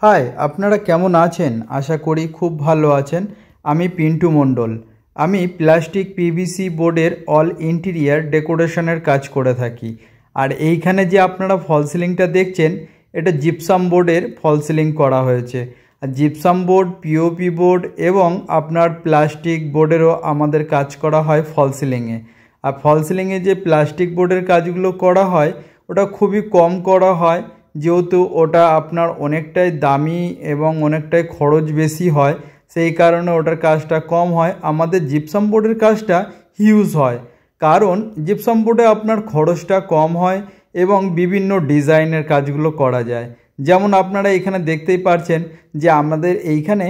High, আপনারা কেমন আছেন? আশা করি খুব ভালো আছেন। আমি পিন্টু মণ্ডল। আমি প্লাস্টিক পিভিসি বোর্ডের অল ইন্টেরিয়ার ডেকোরেশনের কাজ করে থাকি। আর এইখানে যে আপনারা ফল সিলিংটা দেখছেন, এটা জিপসাম বোর্ডের ফল সিলিং করা হয়েছে। আর জিপসাম বোর্ড, পিওপি বোর্ড এবং আপনার প্লাস্টিক বোর্ডেরও আমাদের কাজ করা হয় ফল সিলিংয়ে। আর ফল সিলিংয়ে যে প্লাস্টিক বোর্ডের কাজগুলো করা হয় ওটা খুবই কম করা হয়, যেহেতু ওটা আপনার অনেকটাই দামি এবং অনেকটাই খরচ বেশি হয়, সেই কারণে ওটার কাজটা কম হয়। আমাদের জিপসাম বোর্ডের কাজটা হিউজ হয়, কারণ জিপসাম বোর্ডে আপনার খরচটা কম হয় এবং বিভিন্ন ডিজাইনের কাজগুলো করা যায়। যেমন আপনারা এখানে দেখতেই পারছেন যে আমাদের এইখানে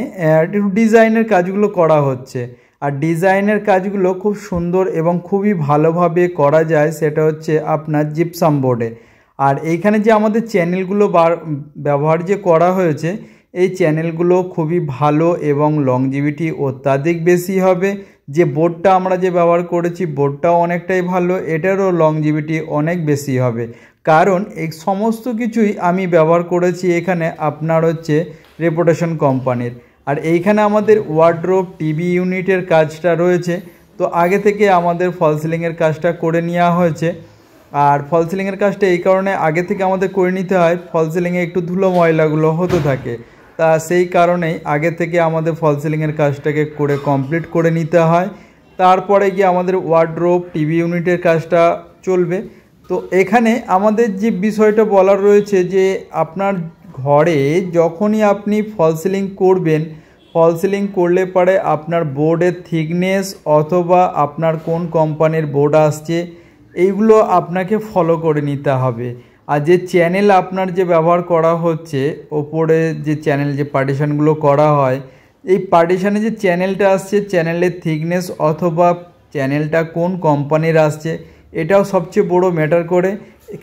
ডিজাইনের কাজগুলো করা হচ্ছে। আর ডিজাইনের কাজগুলো খুব সুন্দর এবং খুবই ভালোভাবে করা যায়, সেটা হচ্ছে আপনার জিপসাম বোর্ডে। আর এইখানে যে আমাদের চ্যানেলগুলো ব্যবহার যে করা হয়েছে, এই চ্যানেলগুলো খুবই ভালো এবং লংজিভিটি অত্যাধিক বেশি হবে। যে বোর্ডটা আমরা যে ব্যবহার করেছি, বোর্ডটাও অনেকটাই ভালো, এটারও লংজিভিটি অনেক বেশি হবে, কারণ এই সমস্ত কিছুই আমি ব্যবহার করেছি এখানে আপনার হচ্ছে রেপুটেশন কোম্পানির। আর এইখানে আমাদের ওয়ার্ড্রোব, টিভি ইউনিটের কাজটা রয়েছে। তো আগে থেকে আমাদের ফল সিলিংয়ের কাজটা করে নেওয়া হয়েছে। আর ফল সিলিংয়ের কাজটা এই কারণে আগে থেকে আমাদের করে নিতে হয়, ফল সিলিংয়ে একটু ধুলো ময়লাগুলো হতে থাকে, তা সেই কারণেই আগে থেকে আমাদের ফল সিলিংয়ের কাজটাকে করে কমপ্লিট করে নিতে হয়। তারপরে গিয়ে আমাদের ওয়ার্ড্রোব, টিভি ইউনিটের কাজটা চলবে। তো এখানে আমাদের যে বিষয়টা বলার রয়েছে যে আপনার ঘরে যখনই আপনি ফল সিলিং করবেন, ফল সিলিং করলে পরে আপনার বোর্ডের থিকনেস অথবা আপনার কোন কোম্পানির বোর্ড আসছে এইগুলো আপনাকে ফলো করে নিতে হবে। আর যে চ্যানেল আপনার যে ব্যবহার করা হচ্ছে, ওপরে যে চ্যানেল যে পার্টিশানগুলো করা হয়, এই পার্টিশানে যে চ্যানেলটা আসছে, চ্যানেলের থিকনেস অথবা চ্যানেলটা কোন কোম্পানির আসছে, এটাও সবচেয়ে বড় ম্যাটার করে,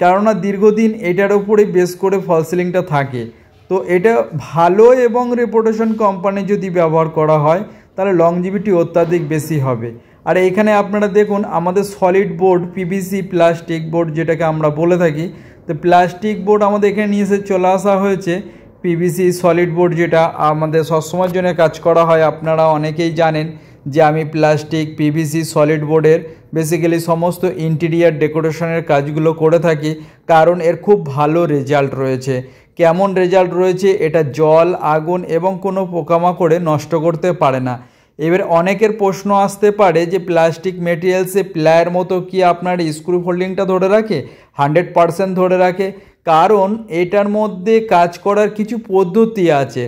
কেননা দীর্ঘদিন এটার উপরে বেস করে ফল সিলিংটা থাকে। তো এটা ভালো এবং রেপুটেশন কোম্পানি যদি ব্যবহার করা হয় তাহলে লংজিভিটি অত্যাধিক বেশি হবে। আর এইখানে আপনারা দেখুন আমাদের solid board, PVC plastic board যেটাকে আমরা বলে থাকি, তো প্লাস্টিক বোর্ড আমাদের এখানে নিয়ে এসে চলে আসা হয়েছে। পিভিসি সলিড বোর্ড যেটা আমাদের সবসময়ের জন্য কাজ করা হয়, আপনারা অনেকেই জানেন যে আমি প্লাস্টিক, পিভিসি, সলিড বোর্ডের বেসিক্যালি সমস্ত ইন্টেরিয়ার ডেকোরেশনের কাজগুলো করে থাকি, কারণ এর খুব ভালো রেজাল্ট রয়েছে। কেমন রেজাল্ট রয়েছে? এটা জল, আগুন এবং কোনো পোকামাকড়ে নষ্ট করতে পারে না। এবার অনেকের প্রশ্ন আসতে পারে যে প্লাস্টিক মেটেরিয়ালসে প্লায়ের মতো কি আপনার স্ক্রু ফোল্ডিংটা ধরে রাখে? 100% ধরে রাখে, কারণ এটার মধ্যে কাজ করার কিছু পদ্ধতি আছে,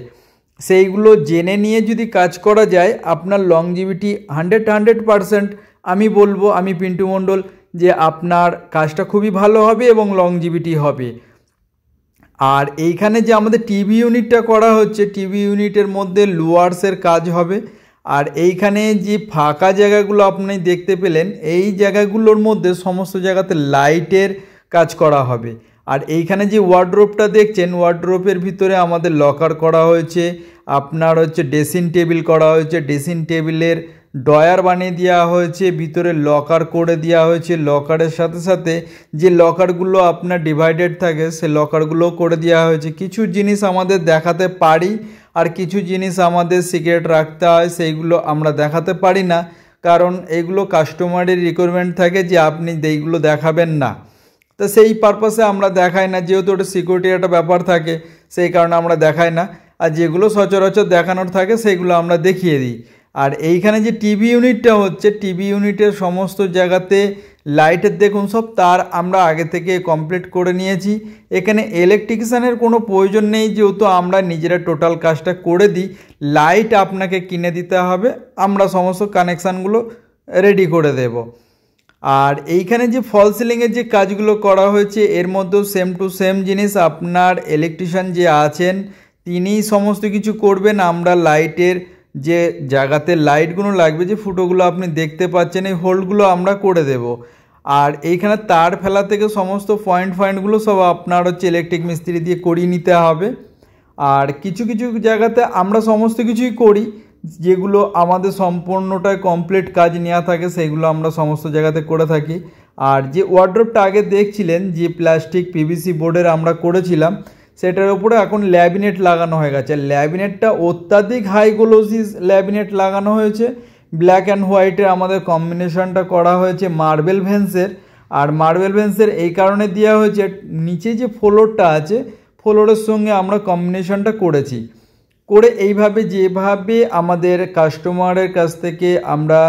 সেইগুলো জেনে নিয়ে যদি কাজ করা যায় আপনার লংজিভিটি 100% আমি বলবো, আমি পিন্টু মণ্ডল, যে আপনার কাজটা খুবই ভালো হবে এবং লংজিভিটি হবে। আর এইখানে যে আমাদের টিভি ইউনিটটা করা হচ্ছে, টিভি ইউনিটের মধ্যে লুয়ার্সের কাজ হবে। আর এইখানে যে ফাঁকা জায়গাগুলো আপনি দেখতে পেলেন, এই জায়গাগুলোর মধ্যে সমস্ত জায়গাতে লাইটের কাজ করা হবে। আর এইখানে যে ওয়ার্ড্রোবটা দেখছেন, ওয়ার্ড্রোবের ভিতরে আমাদের লকার করা হয়েছে, আপনার হচ্ছে ড্রেসিং টেবিল করা হয়েছে, ড্রেসিং টেবিলের ডয়ার বানিয়ে দেওয়া হয়েছে, ভিতরে লকার করে দেওয়া হয়েছে। লকারের সাথে সাথে যে লকারগুলো আপনার ডিভাইডেড থাকে, সে লকারগুলোও করে দেওয়া হয়েছে। কিছু জিনিস আমাদের দেখাতে পারি আর কিছু জিনিস আমাদের সিক্রেট রাখতে হয়, সেইগুলো আমরা দেখাতে পারি না, কারণ এইগুলো কাস্টমারের রিকোয়ারমেন্ট থাকে যে আপনি এইগুলো দেখাবেন না। তো সেই পারপাসে আমরা দেখাই না, যেহেতু ওটা সিকিউরিটির একটা ব্যাপার থাকে, সেই কারণে আমরা দেখাই না। আর যেগুলো সচরাচর দেখানোর থাকে সেইগুলো আমরা দেখিয়ে দিই। আর এইখানে যে টিভি ইউনিটটা হচ্ছে, টিভি ইউনিটের সমস্ত জায়গাতে লাইটের দেখুন সব তার আমরা আগে থেকে কমপ্লিট করে নিয়েছি। এখানে ইলেকট্রিশিয়ানের কোনো প্রয়োজন নেই, যেহেতু আমরা নিজেরা টোটাল কাজটা করে দিই। লাইট আপনাকে কিনে দিতে হবে, আমরা সমস্ত কানেকশানগুলো রেডি করে দেব। আর এইখানে যে ফল সিলিংয়ের যে কাজগুলো করা হয়েছে, এর মধ্যেও সেম টু সেম জিনিস, আপনার ইলেকট্রিশিয়ান যে আছেন তিনিই সমস্ত কিছু করবেন। আমরা লাইটের যে জায়গাতে লাইটগুলো লাগবে, যে ফুটোগুলো আপনি দেখতে পাচ্ছেন, এই হোল্ডগুলো আমরা করে দেব। আর এইখানে তার ফেলা থেকে সমস্ত পয়েন্টগুলো সব আপনার হচ্ছে ইলেকট্রিক মিস্ত্রি দিয়ে করিয়ে নিতে হবে। আর কিছু কিছু জায়গাতে আমরা সমস্ত কিছুই করি, যেগুলো আমাদের সম্পূর্ণটাই কমপ্লিট কাজ নেওয়া থাকে, সেইগুলো আমরা সমস্ত জায়গাতে করে থাকি। আর যে ওয়ার্ড্রোবটা আগে দেখছিলেন যে প্লাস্টিক পিভিসি বোর্ডের আমরা করেছিলাম, সেটার উপরে এখন ল্যামিনেট লাগানো হয়ে গেছে। ল্যামিনেটটা অত্যাধিক হাই গ্লোসি ল্যামিনেট লাগানো হয়েছে। ব্ল্যাক অ্যান্ড হোয়াইটের আমাদের কম্বিনেশনটা করা হয়েছে মার্বেল ভেন্সের। আর মার্বেল ভেন্সের এই কারণে দেওয়া হয়েছে, নিচে যে ফ্লোরটা আছে ফ্লোরের সঙ্গে আমরা কম্বিনেশনটা করেছি, করে এইভাবে যেভাবে আমাদের কাস্টমারের কাছ থেকে আমরা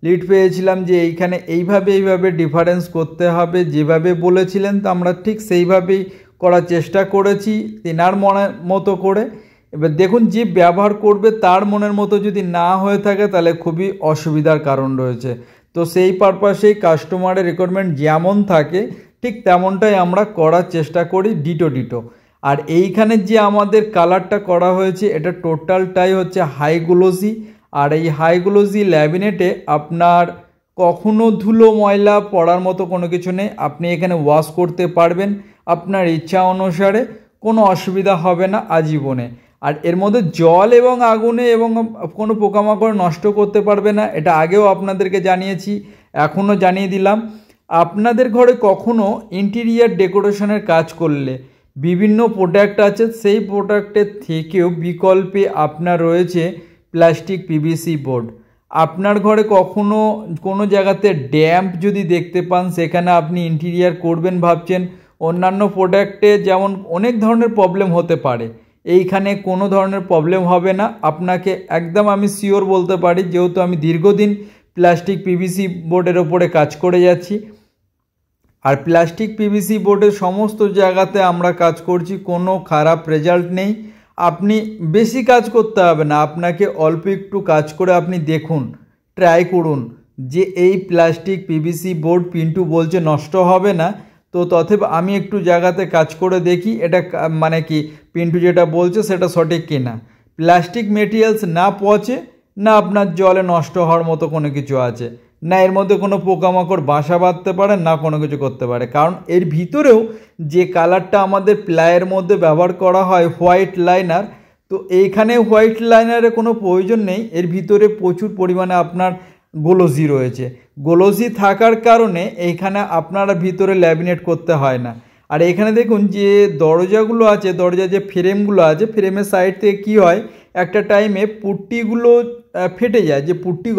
লিড পেয়েছিলাম যে এইখানে এইভাবে ডিফারেন্স করতে হবে, যেভাবে বলেছিলেন তো আমরা ঠিক সেইভাবেই করার চেষ্টা করেছি তেনার মনের মতো করে। এবার দেখুন, যে ব্যবহার করবে তার মনের মতো যদি না হয়ে থাকে তাহলে খুবই অসুবিধার কারণ রয়েছে। তো সেই পারপাসেই কাস্টমারের রিকোয়ারমেন্ট যেমন থাকে ঠিক তেমনটাই আমরা করার চেষ্টা করি, ডিটো। আর এইখানে যে আমাদের কালারটা করা হয়েছে এটা টোটালটাই হচ্ছে হাই গ্লোসি। আর এই হাই গ্লোসি ল্যামিনেটে আপনার কখনো ধুলো ময়লা পড়ার মতো কোনো কিছু নেই। আপনি এখানে ওয়াশ করতে পারবেন আপনার ইচ্ছা অনুসারে, কোনো অসুবিধা হবে না আজীবনে। আর এর মধ্যে জল এবং আগুনে এবং কোনো পোকামাকড় নষ্ট করতে পারবে না, এটা আগেও আপনাদেরকে জানিয়েছি, এখনও জানিয়ে দিলাম। আপনাদের ঘরে কখনো ইন্টেরিয়ার ডেকোরেশনের কাজ করলে বিভিন্ন প্রোডাক্ট আছে, সেই প্রোডাক্টের থেকেও বিকল্পে আপনার রয়েছে প্লাস্টিক পিভিসি বোর্ড। আপনার ঘরে কখনো কোনো জায়গাতে ড্যাম্প যদি দেখতে পান, সেখানে আপনি ইন্টেরিয়ার করবেন ভাবছেন, অন্যান্য প্রোডাক্টে যেমন অনেক ধরনের প্রবলেম হতে পারে, এইখানে কোনো ধরনের প্রবলেম হবে না। আপনাকে একদম আমি শিওর বলতে পারি, যেহেতু আমি দীর্ঘদিন প্লাস্টিক পিভিসি বোর্ডের ওপরে কাজ করে যাচ্ছি। আর প্লাস্টিক পিভিসি বোর্ডের সমস্ত জায়গাতে আমরা কাজ করছি, কোনো খারাপ রেজাল্ট নেই। আপনি বেশি কাজ করতে হবে না, আপনাকে অল্প একটু কাজ করে আপনি দেখুন, ট্রাই করুন যে এই প্লাস্টিক পিভিসি বোর্ড পিন্টু বলছে নষ্ট হবে না, তো তথেব আমি একটু জায়গাতে কাজ করে দেখি এটা মানে কি পিন্টু যেটা বলছে সেটা সঠিক কিনা। প্লাস্টিক মেটেরিয়ালস না পচে, না আপনার জলে নষ্ট হওয়ার মতো কোনো কিছু আছে, না এর মধ্যে কোনো পোকামাকড় বাসা বাঁধতে পারে, না কোনো কিছু করতে পারে। কারণ এর ভিতরেও যে কালারটা আমাদের প্লাইয়ের মধ্যে ব্যবহার করা হয় হোয়াইট লাইনার, তো এইখানে হোয়াইট লাইনারের কোনো প্রয়োজন নেই, এর ভিতরে প্রচুর পরিমাণে আপনার গ্লোসি রয়েছে। গ্লোসি থাকার কারণে এইখানে আপনারা ভিতরে ল্যামিনেট করতে হয় না। আর এখানে দেখুন যে দরজাগুলো আছে, দরজার যে ফ্রেমগুলো আছে, ফ্রেমের সাইড থেকে কী হয় একটা টাইমে পুট্টিগুলো ফেটে যায়, যে পুট্টি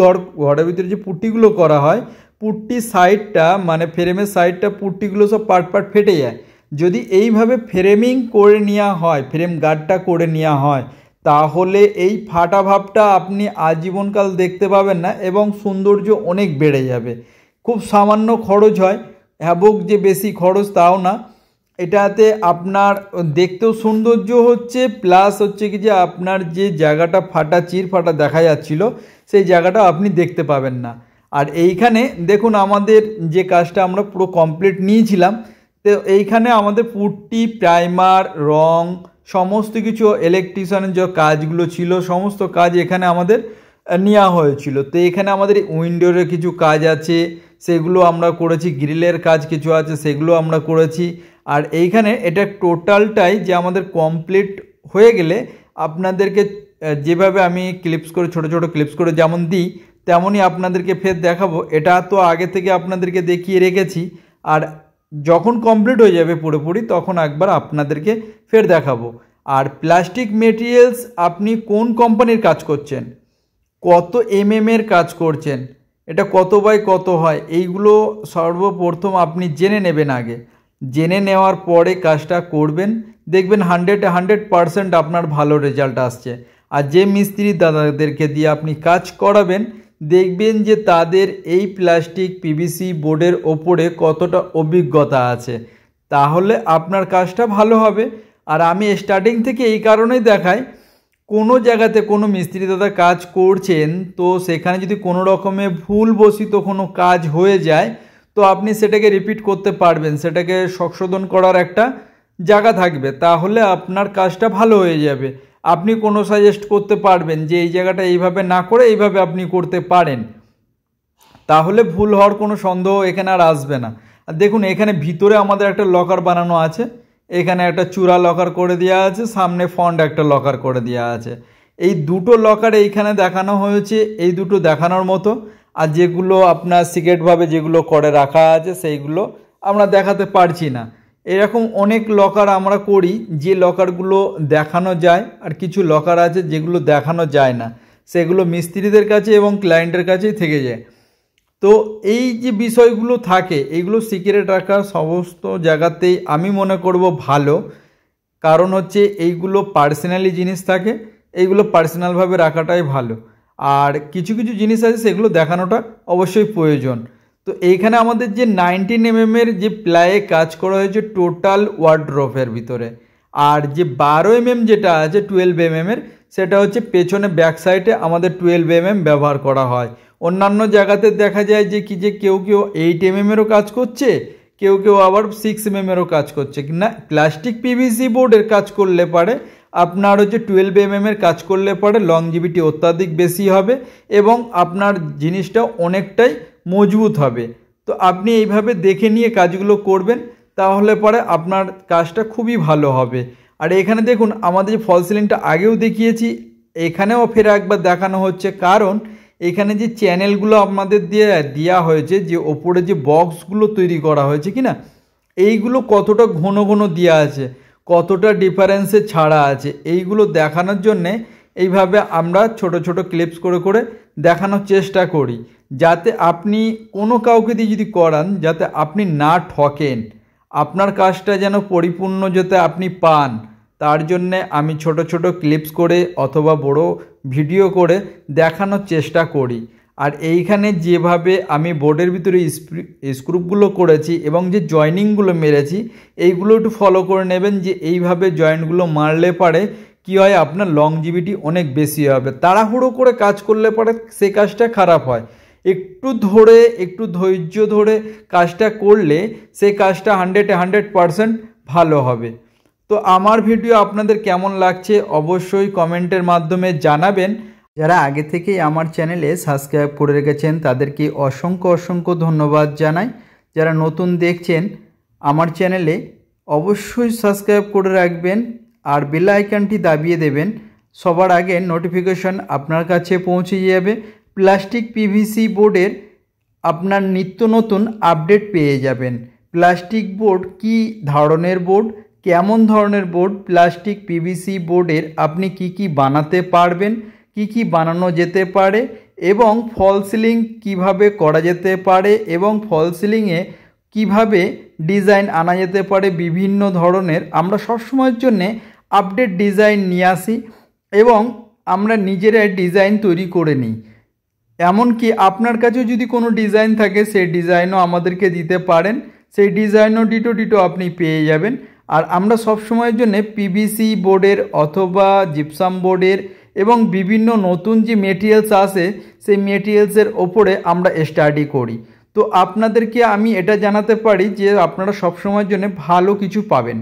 ঘরের ভিতরে যে পুট্টিগুলো করা হয়, পুট্টি সাইডটা মানে ফ্রেমের সাইডটা পুট্টিগুলো সব পার্ট ফেটে যায়। যদি এইভাবে ফ্রেমিং করে নেওয়া হয়, ফ্রেম গার্ডটা করে নেওয়া হয়, তাহলে এই ফাটা ভাবটা আপনি আজীবনকাল দেখতে পাবেন না এবং সৌন্দর্য অনেক বেড়ে যাবে। খুব সামান্য খরচ হয়, হ্যাবক যে বেশি খরচ তাও না। এটাতে আপনার দেখতেও সৌন্দর্য হচ্ছে, প্লাস হচ্ছে কি যে আপনার যে জায়গাটা ফাটা চিরফাটা দেখা যাচ্ছিল সেই জায়গাটা আপনি দেখতে পাবেন না। আর এইখানে দেখুন আমাদের যে কাজটা আমরা পুরো কমপ্লিট নিয়েছিলাম, তো এইখানে আমাদের পুট্টি, প্রাইমার, রং, সমস্ত কিছু ইলেকট্রিশিয়ানের যে কাজগুলো ছিল সমস্ত কাজ এখানে আমাদের নেওয়া হয়েছিল। তো এখানে আমাদের উইন্ডোর কিছু কাজ আছে সেগুলো আমরা করেছি, গ্রিলের কাজ কিছু আছে সেগুলো আমরা করেছি। আর এইখানে এটা টোটালটাই যে আমাদের কমপ্লিট হয়ে গেলে আপনাদেরকে যেভাবে আমি ক্লিপস করে ছোট ক্লিপস করে যেমন দিই তেমনই আপনাদেরকে ফের দেখাবো। এটা তো আগে থেকে আপনাদেরকে দেখিয়ে রেখেছি, আর যখন কমপ্লিট হয়ে যাবে পুরোপুরি তখন একবার আপনাদেরকে ফের দেখাবো। আর প্লাস্টিক মেটেরিয়ালস আপনি কোন কোম্পানির কাজ করছেন, কত এর কাজ করছেন, এটা কত বাই কত হয়, এইগুলো সর্বপ্রথম আপনি জেনে নেবেন। আগে জেনে নেওয়ার পরে কাজটা করবেন, দেখবেন 100% আপনার ভালো রেজাল্ট আসছে। আর যে মিস্ত্রি দাদাদেরকে দিয়ে আপনি কাজ করাবেন দেখবেন যে তাদের এই প্লাস্টিক পিভিসি বোর্ডের ওপরে কতটা অভিজ্ঞতা আছে, তাহলে আপনার কাজটা ভালো হবে। আর আমি স্টার্টিং থেকে এই কারণেই দেখাই, কোনো জায়গাতে কোনো মিস্ত্রি দাদা কাজ করছেন তো সেখানে যদি কোনো রকমে ভুলবশত কোনো কাজ হয়ে যায় তো আপনি সেটাকে রিপিট করতে পারবেন, সেটাকে সংশোধন করার একটা জায়গা থাকবে, তাহলে আপনার কাজটা ভালো হয়ে যাবে। আপনি কোনো সাজেস্ট করতে পারবেন যে এই জায়গাটা এইভাবে না করে এইভাবে আপনি করতে পারেন, তাহলে ভুল হওয়ার কোনো সন্দেহ এখানে আর আসবে না। আর দেখুন এখানে ভিতরে আমাদের একটা লকার বানানো আছে, এখানে একটা চূড়া লকার করে দেওয়া আছে, সামনে ফ্রন্ট একটা লকার করে দেওয়া আছে। এই দুটো লকার এইখানে দেখানো হয়েছে, এই দুটো দেখানোর মতো। আর যেগুলো আপনার সিক্রেটভাবে যেগুলো করে রাখা আছে সেইগুলো আমরা দেখাতে পারছি না। এরকম অনেক লকার আমরা করি, যে লকারগুলো দেখানো যায় আর কিছু লকার আছে যেগুলো দেখানো যায় না, সেগুলো মিস্ত্রিদের কাছে এবং ক্লায়েন্টের কাছেই থেকে যায়। তো এই যে বিষয়গুলো থাকে এইগুলো সিক্রেট রাখা সমস্ত জায়গাতেই আমি মনে করব ভালো, কারণ হচ্ছে এইগুলো পার্সোনালি জিনিস থাকে, এইগুলো পার্সোনালভাবে রাখাটাই ভালো। আর কিছু কিছু জিনিস আছে সেগুলো দেখানোটা অবশ্যই প্রয়োজন। তো এইখানে আমাদের যে 19 mm যে প্লায়ে কাজ করা হয়েছে টোটাল ওয়ার্ড্রোফের ভিতরে, আর যে 12 mm যেটা আছে 12 mm সেটা হচ্ছে পেছনে ব্যাক সাইডে আমাদের 12 mm ব্যবহার করা হয়। অন্যান্য জায়গাতে দেখা যায় যে কি যে কেউ কেউ 8 mm কাজ করছে, কেউ কেউ আবার 6 mm কাজ করছে। না, প্লাস্টিক পিভিসি বোর্ডের কাজ করলে পারে আপনার হচ্ছে 12 mm কাজ করলে পারে লংজিভিটি অত্যাধিক বেশি হবে এবং আপনার জিনিসটা অনেকটাই মজবুত হবে। তো আপনি এইভাবে দেখে নিয়ে কাজগুলো করবেন, তাহলে পরে আপনার কাজটা খুবই ভালো হবে। আর এখানে দেখুন আমাদের যে ফল সিলিংটা আগেও দেখিয়েছি, এখানেও ফের একবার দেখানো হচ্ছে, কারণ এখানে যে চ্যানেলগুলো আমাদের দিয়ে দেওয়া হয়েছে, যে ওপরে যে বক্সগুলো তৈরি করা হয়েছে কিনা, এইগুলো কতটা ঘন ঘন দেওয়া আছে, কতটা ডিফারেন্সে ছাড়া আছে, এইগুলো দেখানোর জন্যে এইভাবে আমরা ছোট ছোট ক্লিপস করে করে দেখানোর চেষ্টা করি, যাতে আপনি কোনো কাউকে দিয়ে যদি করান যাতে আপনি না ঠকেন, আপনার কাজটা যেন পরিপূর্ণ যাতে আপনি পান, তার জন্যে আমি ছোট ছোট ক্লিপস করে অথবা বড় ভিডিও করে দেখানোর চেষ্টা করি। আর এইখানে যেভাবে আমি বোর্ডের ভিতরে স্ক্রুপগুলো করেছি এবং যে জয়েনিংগুলো মেরেছি, এইগুলো একটু ফলো করে নেবেন, যে এইভাবে জয়েন্টগুলো মারলে পারে কি হয় আপনার লংজিভিটি অনেক বেশি হবে। তাড়াহুড়ো করে কাজ করলে পরে সে কাজটা খারাপ হয়। একটু ধরে একটু ধৈর্য ধরে কাজটা করলে সেই কাজটা 100% ভালো হবে। তো আমার ভিডিও আপনাদের কেমন লাগছে অবশ্যই কমেন্টের মাধ্যমে জানাবেন। যারা আগে থেকেই আমার চ্যানেলে সাবস্ক্রাইব করে রেখেছেন তাদেরকে অসংখ্য অসংখ্য ধন্যবাদ জানাই। যারা নতুন দেখছেন আমার চ্যানেলে অবশ্যই সাবস্ক্রাইব করে রাখবেন আর বেল আইকনটি দাবিয়ে দেবেন, সবার আগে নোটিফিকেশন আপনার কাছে পৌঁছে যাবে। প্লাস্টিক পিভিসি বোর্ডের আপনার নিত্য নতুন আপডেট পেয়ে যাবেন। প্লাস্টিক বোর্ড কী ধরনের বোর্ড, কেমন ধরনের বোর্ড, প্লাস্টিক পিভিসি বোর্ডের আপনি কি কি বানাতে পারবেন, কি কি বানানো যেতে পারে এবং ফল সিলিং কীভাবে করা যেতে পারে এবং ফল সিলিংয়ে কীভাবে ডিজাইন আনা যেতে পারে, বিভিন্ন ধরনের আমরা সবসময়ের জন্যে আপডেট ডিজাইন নিয়ে আসি এবং আমরা নিজেরাই ডিজাইন তৈরি করে নিই। এমনকি আপনার কাছেও যদি কোনো ডিজাইন থাকে সেই ডিজাইনও আমাদেরকে দিতে পারেন, সেই ডিজাইনও ডিটো আপনি পেয়ে যাবেন। আর আমরা সব সময়ের জন্য পিভিসি বোর্ডের অথবা জিপসাম বোর্ডের এবং বিভিন্ন নতুন যে মেটেরিয়ালস আসে সেই মেটেরিয়ালসের ওপরে আমরা স্টাডি করি। তো আপনাদেরকে আমি এটা জানাতে পারি যে আপনারা সব সময়ের জন্য ভালো কিছু পাবেন।